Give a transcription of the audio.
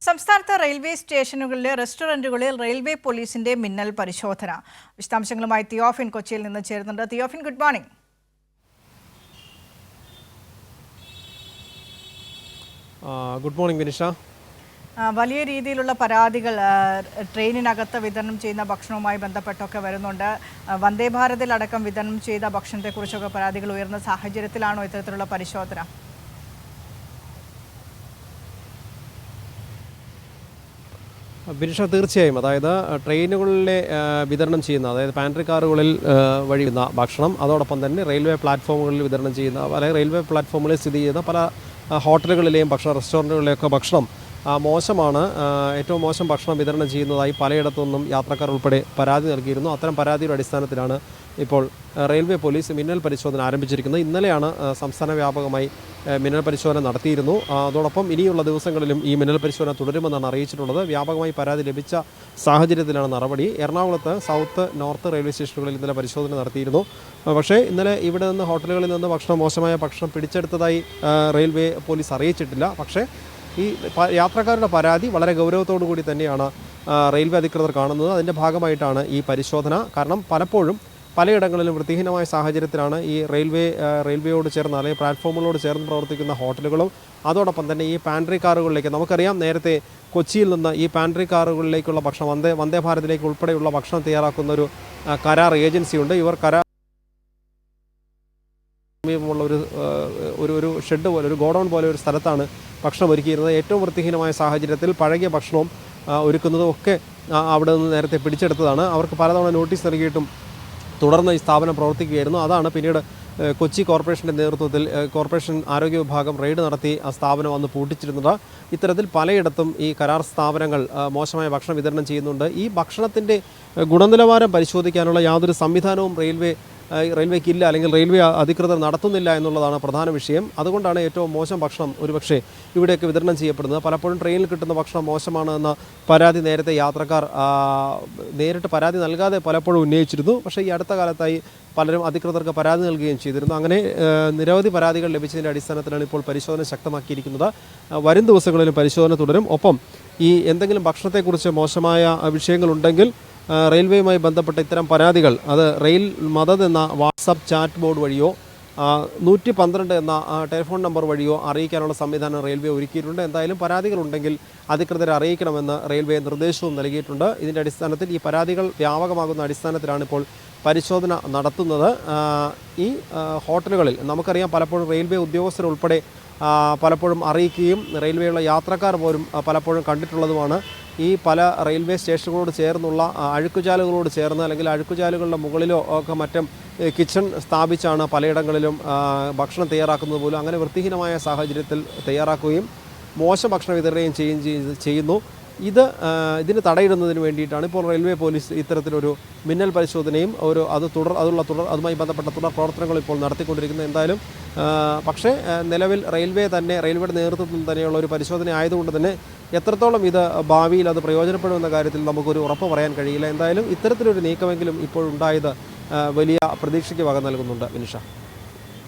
സംസ്ഥാനത്തെ railway സ്റ്റേഷനുകളിലെ റെസ്റ്റോറന്റുകളിൽ railway പോലീസിന്റെ മിന്നൽ പരിശോധന. വിശദാംശങ്ങളുമായി തിയോഫിൻ കൊച്ചിയിൽ നിന്ന് ചേരുന്നുണ്ട്. Theophin, good morning. Good morning Vinisha. വലിയ രീതിയിലുള്ള പരാതികൾ ട്രെയിനിനകത്ത് വിതരണം ചെയ്യുന്ന ഭക്ഷണവുമായി ബന്ധപ്പെട്ടൊക്കെ വരുന്നുണ്ട്. വന്ദേ ഭാരതിലടക്കം വിതരണം ചെയ്ത ഭക്ഷണത്തെക്കുറിച്ചൊക്കെ പരാതികൾ ഉയർന്ന സാഹചര്യത്തിലാണോ ഇത്തരത്തിലുള്ള പരിശോധന? ബിനിഷ, തീർച്ചയായും. അതായത് ട്രെയിനുകളിലെ വിതരണം ചെയ്യുന്ന, അതായത് പാൻട്രി കാറുകളിൽ വഴിയുന്ന ഭക്ഷണം, അതോടൊപ്പം തന്നെ റെയിൽവേ പ്ലാറ്റ്ഫോമുകളിൽ വിതരണം ചെയ്യുന്ന, അല്ലെങ്കിൽ റെയിൽവേ പ്ലാറ്റ്ഫോമുകളിൽ സ്ഥിതി ചെയ്യുന്ന പല ഹോട്ടലുകളിലെയും റെസ്റ്റോറൻറ്റുകളിലെയൊക്കെ ഭക്ഷണം മോശമാണ്, ഏറ്റവും മോശം ഭക്ഷണം വിതരണം ചെയ്യുന്നതായി പലയിടത്തുനിന്നും യാത്രക്കാർ ഉൾപ്പെടെ പരാതി നൽകിയിരുന്നു. അത്തരം പരാതിയുടെ അടിസ്ഥാനത്തിലാണ് ഇപ്പോൾ റെയിൽവേ പോലീസ് മിന്നൽ പരിശോധന ആരംഭിച്ചിരിക്കുന്നത്. ഇന്നലെയാണ് സംസ്ഥാന വ്യാപകമായി മിന്നൽ പരിശോധന നടത്തിയിരുന്നു. അതോടൊപ്പം ഇനിയുള്ള ദിവസങ്ങളിലും ഈ മിന്നൽ പരിശോധന തുടരുമെന്നാണ് അറിയിച്ചിട്ടുള്ളത്. വ്യാപകമായി പരാതി ലഭിച്ച സാഹചര്യത്തിലാണ് നടപടി. എറണാകുളത്ത് സൗത്ത്, നോർത്ത് റെയിൽവേ സ്റ്റേഷനുകളിൽ ഇന്നലെ പരിശോധന നടത്തിയിരുന്നു. പക്ഷേ ഇന്നലെ ഇവിടെ നിന്ന് ഹോട്ടലുകളിൽ നിന്ന് മോശമായ ഭക്ഷണം പിടിച്ചെടുത്തതായി റെയിൽവേ പോലീസ് അറിയിച്ചിട്ടില്ല. പക്ഷേ ഈ യാത്രക്കാരുടെ പരാതി വളരെ ഗൗരവത്തോടു കൂടി തന്നെയാണ് റെയിൽവേ അധികൃതർ കാണുന്നത്. അതിൻ്റെ ഭാഗമായിട്ടാണ് ഈ പരിശോധന. കാരണം പലയിടങ്ങളിലും വൃത്തിഹീനമായ സാഹചര്യത്തിലാണ് ഈ റെയിൽവേയോട് ചേർന്ന്, അല്ലെങ്കിൽ പ്ലാറ്റ്ഫോമുകളോട് ചേർന്ന് പ്രവർത്തിക്കുന്ന ഹോട്ടലുകളും അതോടൊപ്പം തന്നെ ഈ പാൻട്രി കാറുകളിലേക്ക്, നമുക്കറിയാം നേരത്തെ കൊച്ചിയിൽ നിന്ന് ഈ പാൻട്രി കാറുകളിലേക്കുള്ള ഭക്ഷണം, വന്ദേ ഭാരതിലേക്ക് ഉൾപ്പെടെയുള്ള ഭക്ഷണം തയ്യാറാക്കുന്ന ഒരു കരാർ ഏജൻസിയുണ്ട്. ഇവർ സമീപമുള്ള ഒരു ഷെഡ് പോലെ, ഒരു ഗോഡൗൺ പോലെ ഒരു സ്ഥലത്താണ് ഭക്ഷണം ഒരുക്കിയിരുന്നത്. ഏറ്റവും വൃത്തിഹീനമായ സാഹചര്യത്തിൽ പഴകിയ ഭക്ഷണവും ഒരുക്കുന്നതും ഒക്കെ അവിടെ നിന്ന് നേരത്തെ പിടിച്ചെടുത്തതാണ്. അവർക്ക് പലതവണ നോട്ടീസ് നൽകിയിട്ടും തുടർന്ന് ഈ സ്ഥാപനം പ്രവർത്തിക്കുകയായിരുന്നു. അതാണ് പിന്നീട് കൊച്ചി കോർപ്പറേഷൻ്റെ നേതൃത്വത്തിൽ കോർപ്പറേഷൻ ആരോഗ്യ വിഭാഗം റെയ്ഡ് നടത്തി ആ സ്ഥാപനം വന്ന് പൂട്ടിച്ചിരുന്നത്. ഇത്തരത്തിൽ പലയിടത്തും ഈ കരാർ സ്ഥാപനങ്ങൾ മോശമായ ഭക്ഷണം വിതരണം ചെയ്യുന്നുണ്ട്. ഈ ഭക്ഷണത്തിൻ്റെ ഗുണനിലവാരം പരിശോധിക്കാനുള്ള യാതൊരു സംവിധാനവും റെയിൽവേക്കില്ല, അല്ലെങ്കിൽ റെയിൽവേ അധികൃതർ നടത്തുന്നില്ല എന്നുള്ളതാണ് പ്രധാന വിഷയം. അതുകൊണ്ടാണ് ഏറ്റവും മോശം ഭക്ഷണം ഒരുപക്ഷെ ഇവിടെയൊക്കെ വിതരണം ചെയ്യപ്പെടുന്നത്. പലപ്പോഴും ട്രെയിനിൽ കിട്ടുന്ന ഭക്ഷണം മോശമാണ് എന്ന പരാതി നേരത്തെ യാത്രക്കാർ നേരിട്ട് പരാതി നൽകാതെ പലപ്പോഴും ഉന്നയിച്ചിരുന്നു. പക്ഷേ ഈ അടുത്ത കാലത്തായി പലരും അധികൃതർക്ക് പരാതി നൽകുകയും ചെയ്തിരുന്നു. അങ്ങനെ നിരവധി പരാതികൾ ലഭിച്ചതിൻ്റെ അടിസ്ഥാനത്തിലാണ് ഇപ്പോൾ പരിശോധന ശക്തമാക്കിയിരിക്കുന്നത്. വരും ദിവസങ്ങളിലും പരിശോധന തുടരും. ഒപ്പം ഈ എന്തെങ്കിലും ഭക്ഷണത്തെക്കുറിച്ച് മോശമായ വിഷയങ്ങളുണ്ടെങ്കിൽ റെയിൽവേയുമായി ബന്ധപ്പെട്ട ഇത്തരം പരാതികൾ അത് റെയിൽ മദത് എന്ന വാട്സപ്പ് ചാറ്റ് ബോർഡ് വഴിയോ 112 എന്ന ടെലിഫോൺ നമ്പർ വഴിയോ അറിയിക്കാനുള്ള സംവിധാനം റെയിൽവേ ഒരുക്കിയിട്ടുണ്ട്. എന്തായാലും പരാതികളുണ്ടെങ്കിൽ അധികൃതരെ അറിയിക്കണമെന്ന് റെയിൽവേ നിർദ്ദേശവും നൽകിയിട്ടുണ്ട്. ഇതിൻ്റെ അടിസ്ഥാനത്തിൽ ഈ പരാതികൾ വ്യാപകമാകുന്ന അടിസ്ഥാനത്തിലാണ് ഇപ്പോൾ പരിശോധന നടത്തുന്നത്. ഈ ഹോട്ടലുകളിൽ നമുക്കറിയാം, പലപ്പോഴും റെയിൽവേ ഉദ്യോഗസ്ഥരുൾപ്പെടെ പലപ്പോഴും അറിയിക്കുകയും റെയിൽവേയുള്ള യാത്രക്കാർ പോലും പലപ്പോഴും കണ്ടിട്ടുള്ളതുമാണ്. ഈ പല റെയിൽവേ സ്റ്റേഷനുകളോട് ചേർന്നുള്ള അഴുക്കുചാലുകളോട് ചേർന്ന്, അല്ലെങ്കിൽ അഴുക്കുചാലുകളുടെ മുകളിലോ ഒക്കെ മറ്റും കിച്ചൺ സ്ഥാപിച്ചാണ് പലയിടങ്ങളിലും ഭക്ഷണം തയ്യാറാക്കുന്നത് പോലും. അങ്ങനെ വൃത്തിഹീനമായ സാഹചര്യത്തിൽ തയ്യാറാക്കുകയും മോശം ഭക്ഷണം വിതരുകയും ചെയ്യുന്നു. ഇതിന് തടയിടുന്നതിന് വേണ്ടിയിട്ടാണ് ഇപ്പോൾ റെയിൽവേ പോലീസ് ഇത്തരത്തിലൊരു മിന്നൽ പരിശോധനയും അതുമായി ബന്ധപ്പെട്ട തുടർ പ്രവർത്തനങ്ങൾ ഇപ്പോൾ നടത്തിക്കൊണ്ടിരിക്കുന്നത്. എന്തായാലും പക്ഷേ നിലവിൽ റെയിൽവേയുടെ നേതൃത്വത്തിൽ തന്നെയുള്ള ഒരു പരിശോധന ആയതുകൊണ്ട് തന്നെ എത്രത്തോളം ഇത് ഭാവിയിൽ അത് പ്രയോജനപ്പെടുമെന്ന കാര്യത്തിൽ നമുക്കൊരു ഉറപ്പ് പറയാൻ കഴിയില്ല. എന്തായാലും ഇത്തരത്തിലൊരു നീക്കമെങ്കിലും ഇപ്പോഴുണ്ടായത് വലിയ പ്രതീക്ഷയ്ക്ക് വക നൽകുന്നുണ്ട്. വിനിഷ.